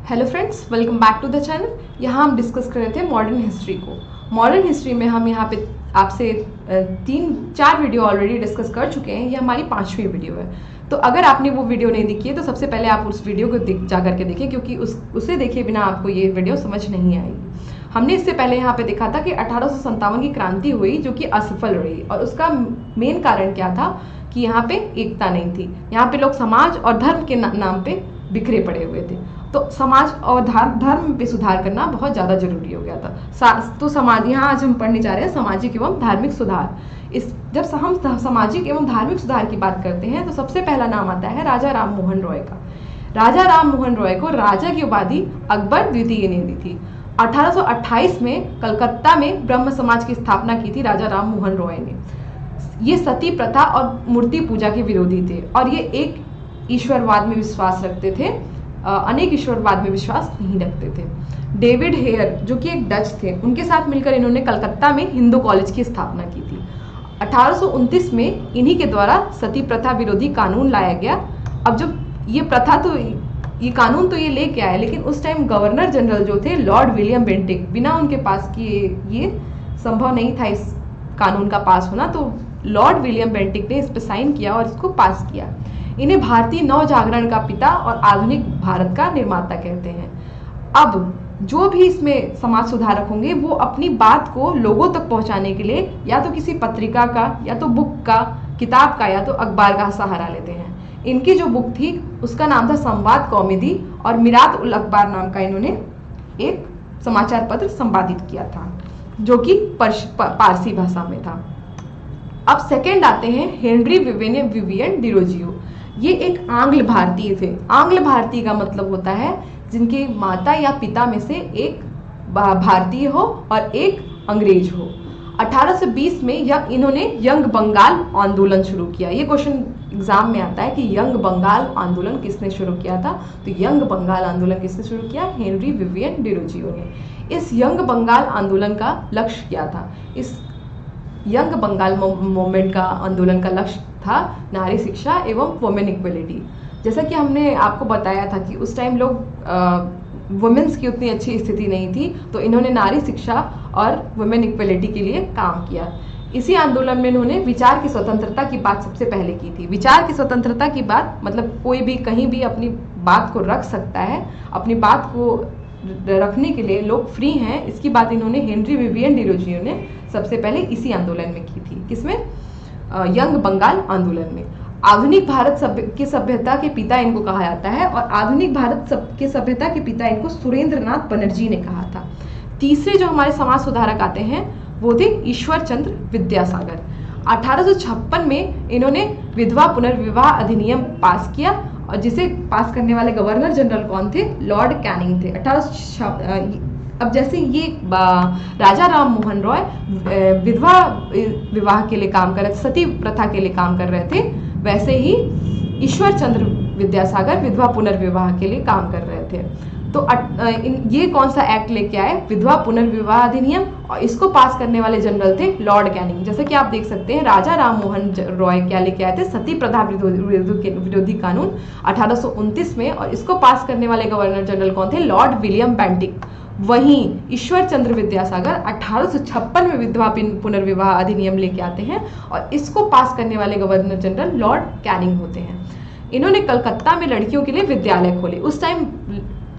Hello friends, welcome back to the channel. यहाँ हम discuss कर रहे थे मॉडर्न हिस्ट्री को। मॉडर्न हिस्ट्री में हम यहाँ पे आपसे 3-4 वीडियो ऑलरेडी डिस्कस कर चुके हैं। ये हमारी 5वीं वीडियो है। तो अगर आपने वो वीडियो नहीं देखी है तो सबसे पहले आप उस वीडियो को जा करके देखें, क्योंकि उसे देखे बिना आपको ये वीडियो समझ नहीं आएगी। हमने इससे पहले यहाँ पे देखा था कि 1857 की क्रांति हुई जो कि असफल रही, और उसका मेन कारण क्या था कि यहाँ पे एकता नहीं थी। यहाँ पे लोग समाज और धर्म के नाम पे बिखरे पड़े हुए थे। तो समाज और धर्म पे सुधार करना बहुत ज़्यादा जरूरी हो गया था। तो समाज यहाँ आज हम पढ़ने जा रहे हैं सामाजिक एवं धार्मिक सुधार। जब हम सामाजिक एवं धार्मिक सुधार की बात करते हैं तो सबसे पहला नाम आता है राजा राम मोहन रॉय का। राजा राम मोहन रॉय को राजा की उपाधि अकबर द्वितीय ने दी थी। 1828 में कलकत्ता में ब्रह्म समाज की स्थापना की थी राजा राम मोहन रॉय ने। ये सती प्रथा और मूर्ति पूजा के विरोधी थे, और ये एक ईश्वरवाद में विश्वास रखते थे, अनेक ईश्वरवाद में विश्वास नहीं रखते थे। डेविड हेयर जो कि एक डच थे, उनके साथ मिलकर इन्होंने कलकत्ता में हिंदू कॉलेज की स्थापना की थी। 1829 में इन्हीं के द्वारा सती प्रथा विरोधी कानून लाया गया। अब जो ये प्रथा तो ये कानून तो ये लेके आया, लेकिन उस टाइम गवर्नर जनरल जो थे लॉर्ड विलियम बेंटिक, बिना उनके पास किए ये संभव नहीं था इस कानून का पास होना। तो लॉर्ड विलियम बेंटिक ने इस पर साइन किया और इसको पास किया। इन्हें भारतीय नव जागरण का पिता और आधुनिक भारत का निर्माता कहते हैं। अब जो भी इसमें समाज सुधारक होंगे वो अपनी बात को लोगों तक पहुंचाने के लिए या तो किसी पत्रिका का, या तो बुक का, किताब का, या तो अखबार का सहारा लेते हैं। इनकी जो बुक थी उसका नाम था संवाद कौमुदी, और मिरात उल अखबार नाम का इन्होंने एक समाचार पत्र संपादित किया था जो कि पारसी भाषा में था। अब सेकेंड आते हैं हेनरी विवियन डिरोजियो। ये एक आंग्ल भारतीय थे। आंग्ल भारतीय का मतलब होता है जिनके माता या पिता में से एक भारतीय हो और एक अंग्रेज हो। 1820 में इन्होंने यंग बंगाल आंदोलन शुरू किया। ये क्वेश्चन एग्जाम में आता है कि यंग बंगाल आंदोलन किसने शुरू किया था। तो यंग बंगाल आंदोलन किसने शुरू किया? हेनरी विवियन डिरोजियो ने। इस यंग बंगाल आंदोलन का लक्ष्य क्या था? इस यंग बंगाल मूवमेंट का आंदोलन का लक्ष्य था नारी शिक्षा एवं वुमेन इक्वलिटी। जैसा कि हमने आपको बताया था कि उस टाइम लोग वुमेन्स की उतनी अच्छी स्थिति नहीं थी, तो इन्होंने नारी शिक्षा और वुमेन इक्वलिटी के लिए काम किया। इसी आंदोलन में इन्होंने विचार की स्वतंत्रता की बात सबसे पहले की थी। विचार की स्वतंत्रता की बात मतलब कोई भी कहीं भी अपनी बात को रख सकता है, अपनी बात को रखने के लिए लोग फ्री हैं, इसकी बात इन्होंने हेनरी विवियन डिरोजियो ने सबसे पहले इसी आंदोलन में की थी। किसमें? यंग बंगाल आंदोलन में। आधुनिक भारत की सभ्यता के पिता इनको कहा जाता है, और आधुनिक भारत के सभ्यता के पिता इनको सुरेंद्रनाथ बनर्जी ने कहा था। तीसरे जो हमारे समाज सुधारक आते हैं वो थे ईश्वर चंद्र विद्यासागर। 1856 में इन्होंने विधवा पुनर्विवाह अधिनियम पास किया, और जिसे पास करने वाले गवर्नर जनरल कौन थे? लॉर्ड कैनिंग थे। अब जैसे ये राजा राम मोहन रॉय विधवा विवाह के लिए काम कर रहे थे, सती प्रथा के लिए काम कर रहे थे, वैसे ही ईश्वर चंद्र विद्यासागर विधवा पुनर्विवाह के लिए काम कर रहे थे। तो ये कौन सा एक्ट लेके आए? विधवा पुनर्विवाह अधिनियम, और इसको पास करने वाले जनरल थे लॉर्ड कैनिंग। जैसे कि आप देख सकते हैं राजा राम मोहन रॉय क्या लेके आए थे? सती प्रथा विरोधी कानून 1829 में, और इसको पास करने वाले गवर्नर जनरल कौन थे? Lord William Bentinck. वहीं ईश्वर चंद्र विद्यासागर 1856 में विधवा पुनर्विवाह अधिनियम लेके आते हैं, और इसको पास करने वाले गवर्नर जनरल लॉर्ड कैनिंग होते हैं। इन्होंने कलकत्ता में लड़कियों के लिए विद्यालय खोले। उस टाइम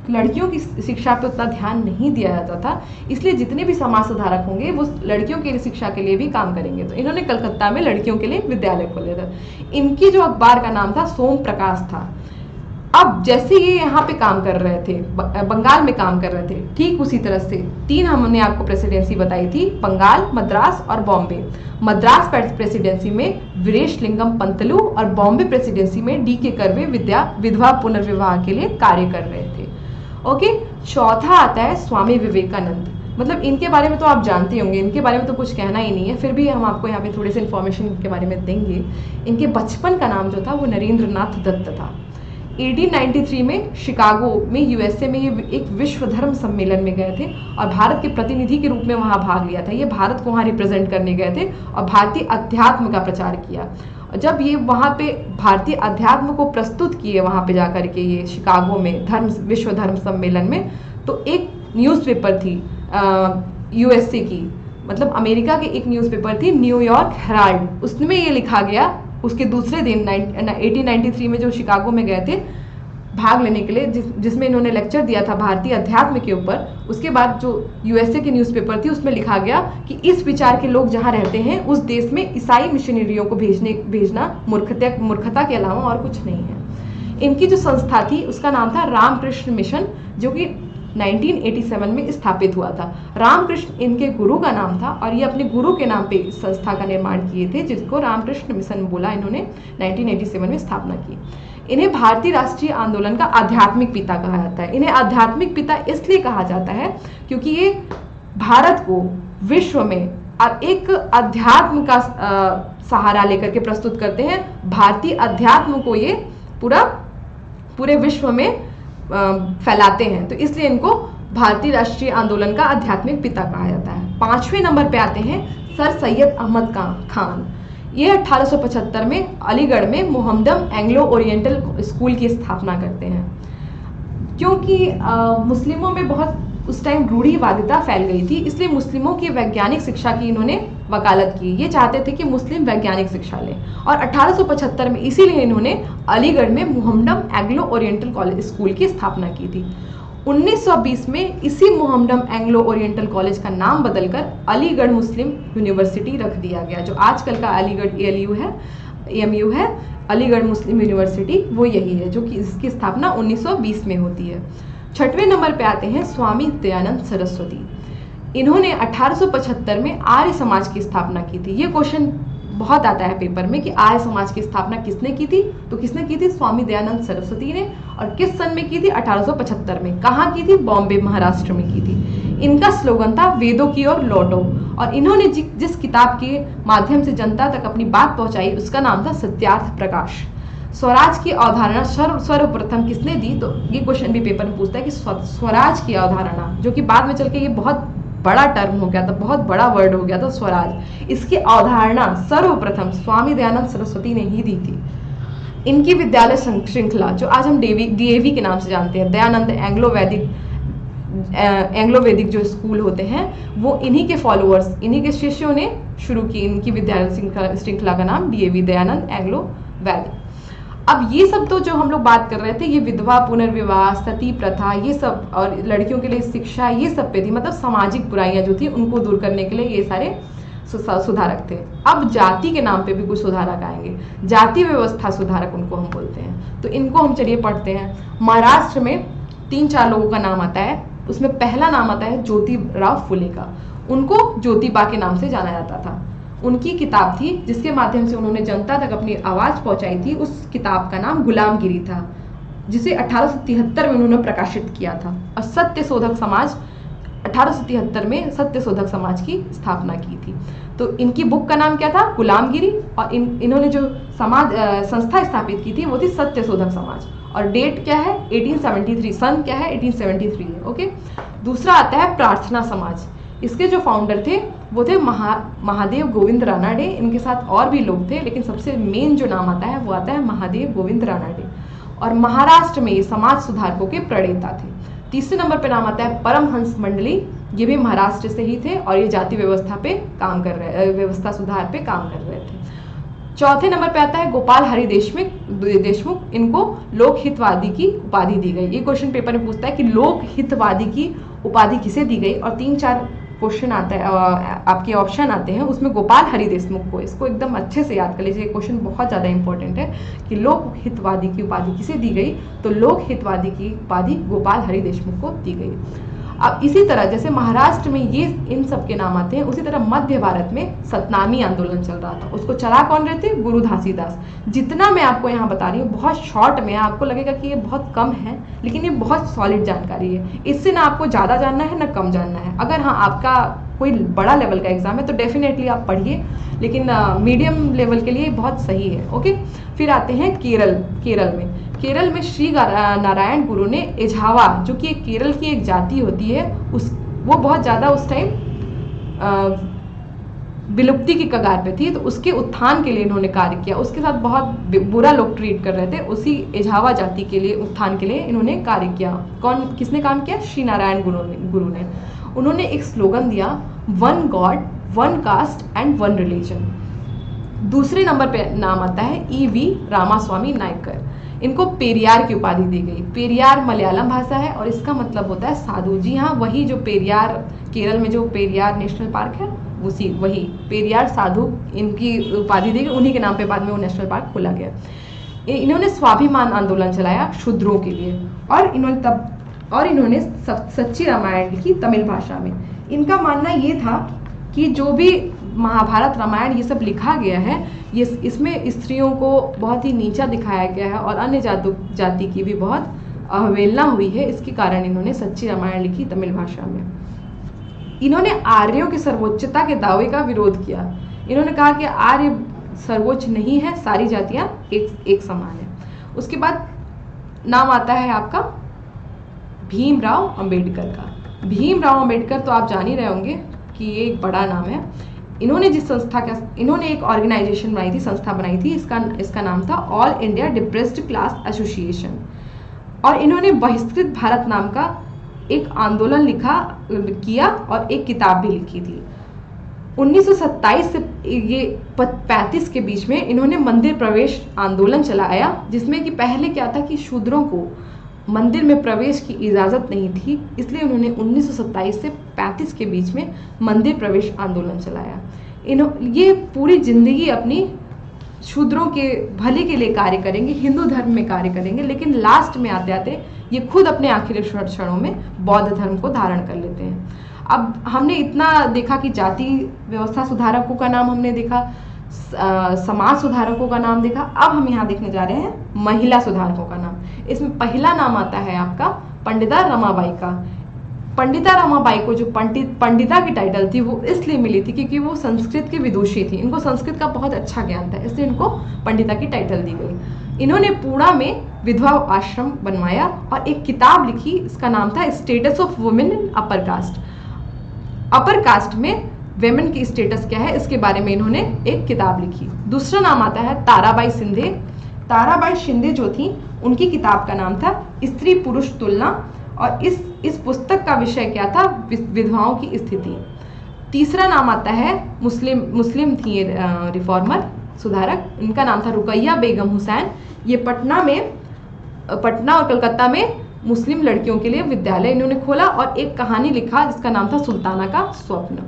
लड़कियों की शिक्षा पे उतना ध्यान नहीं दिया जाता था, इसलिए जितने भी समाज सुधारक होंगे वो लड़कियों की शिक्षा के लिए भी काम करेंगे। तो इन्होंने कलकत्ता में लड़कियों के लिए विद्यालय खोले थे। इनकी जो अखबार का नाम था सोम प्रकाश था। अब जैसे ये यहाँ पे काम कर रहे थे, बंगाल में काम कर रहे थे, ठीक उसी तरह से 3 हमने आपको प्रेसिडेंसी बताई थी, बंगाल, मद्रास और बॉम्बे। मद्रास प्रेसिडेंसी में वीरेशलिंगम पंतलू और बॉम्बे प्रेसिडेंसी में डी के कर्वे विधवा पुनर्विवाह के लिए कार्य कर रहे थे। ओके, चौथा आता है स्वामी विवेकानंद। मतलब इनके बारे में तो आप जानते होंगे, इनके बारे में तो कुछ कहना ही नहीं है, फिर भी हम आपको यहाँ पे थोड़ी सी इन्फॉर्मेशन इनके बारे में देंगे। इनके बचपन का नाम जो था वो नरेंद्रनाथ दत्त था। 1893 में शिकागो में यूएसए में ये एक विश्व धर्म सम्मेलन में गए थे, और भारत के प्रतिनिधि के रूप में वहाँ भाग लिया था। ये भारत को वहाँ रिप्रेजेंट करने गए थे और भारतीय अध्यात्म का प्रचार किया। जब ये वहाँ पे भारतीय अध्यात्म को प्रस्तुत किए वहाँ पे जाकर के ये शिकागो में विश्व धर्म सम्मेलन में, तो एक न्यूज़पेपर थी यूएसए की, मतलब अमेरिका की एक न्यूज़पेपर थी न्यूयॉर्क हेराल्ड, उसमें ये लिखा गया उसके दूसरे दिन 1893 में जो शिकागो में गए थे भाग लेने के लिए, जिसमें इन्होंने लेक्चर दिया था भारतीय अध्यात्म के ऊपर, उसके बाद जो यूएसए की न्यूज़पेपर थी उसमें लिखा गया कि इस विचार के लोग जहाँ रहते हैं उस देश में ईसाई मिशनरियों को भेजना मूर्खता के अलावा और कुछ नहीं है। इनकी जो संस्था थी उसका नाम था रामकृष्ण मिशन, जो कि 1987 में स्थापित हुआ था। रामकृष्ण इनके गुरु का नाम था और ये अपने गुरु के नाम पे इस संस्था का निर्माण किए थे, जिसको रामकृष्ण मिशन बोला इन्होंने 1987 में स्थापना की। इन्हें भारतीय राष्ट्रीय आंदोलन का आध्यात्मिक पिता कहा जाता है। इन्हें आध्यात्मिक पिता इसलिए कहा जाता है क्योंकि ये भारत को विश्व में एक अध्यात्म का सहारा लेकर के प्रस्तुत करते हैं। भारतीय अध्यात्म को ये पूरे विश्व में फैलाते हैं, तो इसलिए इनको भारतीय राष्ट्रीय आंदोलन का आध्यात्मिक पिता कहा जाता है। 5वें नंबर पे आते हैं सर सैयद अहमद खान। ये 1875 में अलीगढ़ में मोहम्मदन एंग्लो ओरिएंटल स्कूल की स्थापना करते हैं। क्योंकि मुस्लिमों में बहुत उस टाइम रूढ़िवादिता फैल गई थी, इसलिए मुस्लिमों की वैज्ञानिक शिक्षा की इन्होंने वकालत की। ये चाहते थे कि मुस्लिम वैज्ञानिक शिक्षा लें और 1875 में इसीलिए इन्होंने अलीगढ़ में Mohammedan Anglo oriental college school की स्थापना की थी। 1920 में इसी मोहम्मदन एंग्लो ओरिएंटल कॉलेज का नाम बदलकर अलीगढ़ मुस्लिम यूनिवर्सिटी रख दिया गया। जो आजकल का अलीगढ़ AMU है, अलीगढ़ मुस्लिम यूनिवर्सिटी, वो यही है, जो कि इसकी स्थापना 1920 में होती है। 6वें नंबर पे आते हैं स्वामी दयानंद सरस्वती। इन्होंने 1875 में आर्य समाज की स्थापना की थी। ये क्वेश्चन बहुत आता है पेपर में कि आर्य समाज की स्थापना किसने की थी, तो किसने की थी? स्वामी दयानंद सरस्वती ने। और किस सन में की थी? 1875 में। कहाँ की थी? बॉम्बे, महाराष्ट्र में की थी। इनका स्लोगन था वेदों की ओर लौटो, और इन्होंने जिस किताब के माध्यम से जनता तक अपनी बात पहुंचाई उसका नाम था सत्यार्थ प्रकाश। स्वराज की अवधारणा सर्वप्रथम किसने दी? तो ये क्वेश्चन भी पेपर में पूछता है कि स्वराज की अवधारणा, जो कि बाद में चल के ये बहुत बड़ा टर्म हो गया था, बहुत बड़ा वर्ड हो गया था स्वराज, इसकी अवधारणा सर्वप्रथम स्वामी दयानंद सरस्वती ने ही दी थी। इनकी विद्यालय श्रृंखला, जो आज हम DAV के नाम से जानते हैं, दयानंद एंग्लो वैदिक जो स्कूल होते हैं, वो इन्हीं के फॉलोअर्स, इन्हीं के शिष्यों ने शुरू की। इनकी विद्यालय श्रृंखला का नाम DAV, दयानंद एंग्लो वैदिक। अब ये सब तो जो हम लोग बात कर रहे थे, ये विधवा पुनर्विवाह, सती प्रथा, ये सब, और लड़कियों के लिए शिक्षा, ये सब पे थी, मतलब सामाजिक बुराइयां जो थी उनको दूर करने के लिए ये सारे सुधारक थे। अब जाति के नाम पे भी कुछ सुधारक आएंगे, जाति व्यवस्था सुधारक उनको हम बोलते हैं। तो इनको हम चलिए पढ़ते हैं। महाराष्ट्र में 3-4 लोगों का नाम आता है, उसमें पहला नाम आता है ज्योतिराव फुले का। उनको ज्योतिबा के नाम से जाना जाता था। उनकी किताब थी जिसके माध्यम से उन्होंने जनता तक अपनी आवाज पहुंचाई थी, उस किताब का नाम गुलामगिरी था, जिसे 1873 में उन्होंने प्रकाशित किया था। और सत्यशोधक समाज, 1873 में सत्यशोधक समाज की स्थापना की थी। तो इनकी बुक का नाम क्या था? गुलामगिरी। और इन्होंने जो संस्था स्थापित की थी वो थी सत्यशोधक समाज। और डेट क्या है? 1873। सन क्या है? 1873 है। ओके। दूसरा आता है प्रार्थना समाज। इसके जो फाउंडर थे वो थे महादेव गोविंद रानाडे। इनके साथ और भी लोग थे, लेकिन सबसे मेन जो नाम आता है वो आता है महादेव गोविंद रानाडे। और महाराष्ट्र में ये समाज सुधारकों के प्रणेता थे। तीसरे नंबर पे नाम आता है परमहंस मंडली। ये भी महाराष्ट्र से ही थे और ये जाति व्यवस्था पे काम कर रहे, व्यवस्था सुधार पे काम कर रहे थे। चौथे नंबर पे आता है गोपाल हरि देशमुख। इनको लोक हितवादी की उपाधि दी गई। ये क्वेश्चन पेपर में पूछता है कि लोक हितवादी की उपाधि किसे दी गई, और 3-4 क्वेश्चन आता है, आपके ऑप्शन आते हैं, उसमें गोपाल हरि देशमुख को। इसको एकदम अच्छे से याद कर लीजिए, क्वेश्चन बहुत ज़्यादा इंपॉर्टेंट है कि लोक हितवादी की उपाधि किसे दी गई, तो लोक हितवादी की उपाधि गोपाल हरि देशमुख को दी गई। अब इसी तरह जैसे महाराष्ट्र में ये इन सब के नाम आते हैं, उसी तरह मध्य भारत में सतनामी आंदोलन चल रहा था। उसको चला कौन रहे थे? गुरु घासीदास। जितना मैं आपको यहाँ बता रही हूँ बहुत शॉर्ट में, आपको लगेगा कि ये बहुत कम है, लेकिन ये बहुत सॉलिड जानकारी है। इससे ना आपको ज़्यादा जानना है ना कम जानना है। अगर हाँ आपका कोई बड़ा लेवल का एग्जाम है तो डेफिनेटली आप पढ़िए, लेकिन मीडियम लेवल के लिए बहुत सही है। ओके। फिर आते हैं केरल में श्री नारायण गुरु ने एझावा, जो कि केरल की एक जाति होती है, वो बहुत ज़्यादा उस टाइम विलुप्ति की कगार पे थी, तो उसके उत्थान के लिए इन्होंने कार्य किया। उसके साथ बहुत बुरा लोग ट्रीट कर रहे थे, उसी एझावा जाति के लिए उत्थान के लिए इन्होंने कार्य किया। किसने काम किया? श्री नारायण गुरु ने। उन्होंने एक स्लोगन दिया, one God, one cast and one religion. दूसरे नंबर पे नाम आता है E.V. रामास्वामी नायकर। इनको पेरियार की उपाधि दी गई। पेरियार मलयालम भाषा है और इसका मतलब होता है साधु। जी हाँ, वही जो पेरियार, केरल में जो पेरियार नेशनल पार्क है, वही पेरियार साधु इनकी उपाधि दी गई। उन्हीं के नाम पे बाद में वो नेशनल पार्क खोला गया। इन्होंने स्वाभिमान आंदोलन चलाया शूद्रों के लिए, और इन्होंने सच्ची रामायण लिखी तमिल भाषा में। इनका मानना ये था कि जो भी महाभारत, रामायण ये सब लिखा गया है, ये इसमें स्त्रियों को बहुत ही नीचा दिखाया गया है और अन्य जाति की भी बहुत अवहेलना हुई है। इसके कारण इन्होंने सच्ची रामायण लिखी तमिल भाषा में। इन्होंने आर्यों की सर्वोच्चता के दावे का विरोध किया। इन्होंने कहा कि आर्य सर्वोच्च नहीं है, सारी जातियां एक समान है। उसके बाद नाम आता है आपका भीमराव अंबेडकर का। भीमराव अंबेडकर तो आप जान ही रहे होंगे कि ये एक बड़ा नाम है। इन्होंने इन्होंने एक ऑर्गेनाइजेशन बनाई थी, संस्था बनाई थी, इसका नाम था all India depressed class association. और इन्होंने बहिष्कृत भारत नाम का एक आंदोलन किया और एक किताब भी लिखी थी। 1927 से ये 35 के बीच में इन्होंने मंदिर प्रवेश आंदोलन चलाया, जिसमें कि पहले क्या था कि शूद्रों को मंदिर में प्रवेश की इजाज़त नहीं थी, इसलिए उन्होंने 1927 से 35 के बीच में मंदिर प्रवेश आंदोलन चलाया। ये पूरी जिंदगी अपनी शूद्रों के भले के लिए कार्य करेंगे, हिंदू धर्म में कार्य करेंगे, लेकिन लास्ट में आते आते ये खुद अपने आखिरी क्षणों में बौद्ध धर्म को धारण कर लेते हैं। अब हमने इतना देखा कि जाति व्यवस्था सुधारकों का नाम हमने देखा, समाज सुधारकों का नाम देखा। अब हम यहाँ देखने जा रहे हैं महिला सुधारकों का नाम। इसमें पहला नाम आता है आपका पंडिता रमाबाई का। पंडिता रमाबाई को जो पंडिता की टाइटल थी वो इसलिए मिली थी क्योंकि वो संस्कृत की विदुषी थी। इनको संस्कृत का बहुत अच्छा ज्ञान था, इसलिए इनको पंडिता की टाइटल दी गई। इन्होंने पुणे में विधवा आश्रम बनवाया और एक किताब लिखी, इसका नाम था status of women in upper caste. Upper caste में वेमेन की स्टेटस क्या है, इसके बारे में इन्होंने एक किताब लिखी। दूसरा नाम आता है ताराबाई शिंदे। ताराबाई शिंदे जो थी, उनकी किताब का नाम था स्त्री पुरुष तुलना, और इस पुस्तक का विषय क्या था? विधवाओं की स्थिति। तीसरा नाम आता है मुस्लिम थी रिफॉर्मर, सुधारक, इनका नाम था रुकैया बेगम हुसैन। ये पटना और कलकत्ता में मुस्लिम लड़कियों के लिए विद्यालय इन्होंने खोला और एक कहानी लिखा जिसका नाम था सुल्ताना का स्वप्न।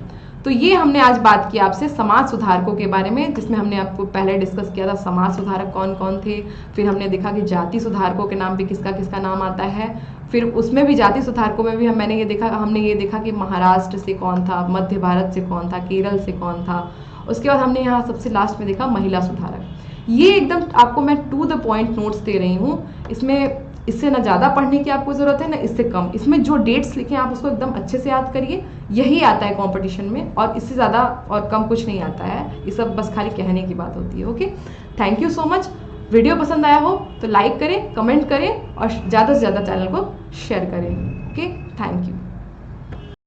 तो ये हमने आज बात की आपसे समाज सुधारकों के बारे में, जिसमें हमने आपको पहले डिस्कस किया था समाज सुधारक कौन कौन थे। फिर हमने देखा कि जाति सुधारकों के नाम पे किसका किसका नाम आता है। फिर उसमें भी जाति सुधारकों में भी हमने ये देखा कि महाराष्ट्र से कौन था, मध्य भारत से कौन था, केरल से कौन था। उसके बाद हमने यहाँ सबसे लास्ट में देखा महिला सुधारक। ये एकदम आपको मैं टू द पॉइंट नोट्स दे रही हूँ। इससे ना ज़्यादा पढ़ने की आपको ज़रूरत है ना इससे कम। इसमें जो डेट्स लिखे हैं आप उसको एकदम अच्छे से याद करिए, यही आता है कंपटीशन में, और इससे ज़्यादा और कम कुछ नहीं आता है। ये सब बस खाली कहने की बात होती है। Okay, thank you so much. Video पसंद आया हो तो लाइक करें, कमेंट करें और ज़्यादा से ज़्यादा चैनल को शेयर करें। Okay, thank you.